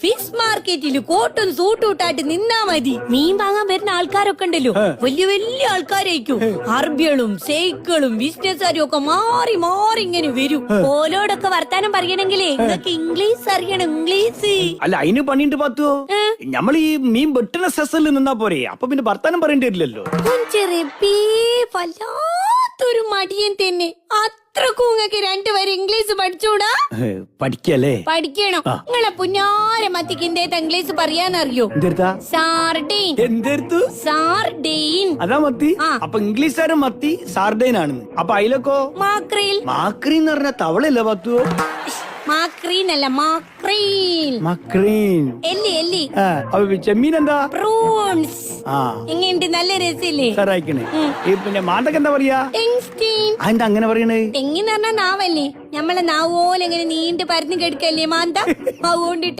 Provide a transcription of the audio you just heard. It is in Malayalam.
ഫിഷ് മാർക്കറ്റിൽ കോട്ടും സൂട്ടും ഇട്ടായിട്ട് നിന്നാ മതി. മീൻ വാങ്ങാൻ വരുന്ന ആൾക്കാരൊക്കെ ഉണ്ടല്ലോ, വലിയ വലിയ ആൾക്കാരായിരിക്കും. അറബികളും സൈക്കിളും ബിസിനസ്സുകാരും ഒക്കെ മാറി മാറി ഇങ്ങനെ വരും. ഓലോടൊക്കെ വർത്താനം പറയണെങ്കിലേ നിങ്ങൾക്ക് ഇംഗ്ലീഷ് അറിയണം, ഇംഗ്ലീഷ്. അല്ല അതിന് പണിയുണ്ട് പാത്തോ. നമ്മൾ ഈ മീൻ വെട്ടുന്ന സെസലിൽ നിന്നാ പോരെ, അപ്പൊ പിന്നെ വർത്താനം പറയേണ്ടി വരില്ലല്ലോ. വല്ലാത്തൊരു മടിയൻ തന്നെ. അത്രക്കും നിങ്ങൾക്ക് രണ്ടുപേരും ഇംഗ്ലീഷ് പഠിച്ചൂടാ? പഠിക്കല്ലേ? പഠിക്കണം. നിങ്ങളെ പുന്നാര മത്തിക്ക് എന്തേത്ത ഇംഗ്ലീഷ് പറയാനറിയോ? സാർഡെയിൻ. എന്തെടുത്തു? സാർഡെയിൻ. അതാ മത്തി. അപ്പൊ ഇംഗ്ലീഷുകാരൻ മത്തി സാർഡെയിൻ ആണെന്ന്. അപ്പൊ അതിലൊക്കെ മാക്രീൽ. മാക്രീൻ എന്ന് പറഞ്ഞ തവളയല്ല പത്തു. മാക്രീനല്ല, മാക്രീൽ. മക്രീൻ. എല്ലി എല്ലി. അപ്പൊ ചെമ്മീൻ എന്താ? പ്രൂൺസ്. എങ്ങനെയുണ്ട്? നല്ല രസമില്ലേ? സാറായിക്കണേ. പിന്നെ മാണ്ടക്ക് എന്താ പറയാ? ടെങ്സ്റ്റീൻ. അതെന്താ അങ്ങനെ പറയണേ? തെങ്ങിന്ന് പറഞ്ഞാ നാവല്ലേ, നമ്മളെ നാവോലെ എങ്ങനെ നീണ്ട് പരന്ന് കിടക്കല്ലേ മാന്ത, അതുകൊണ്ടിട്ട്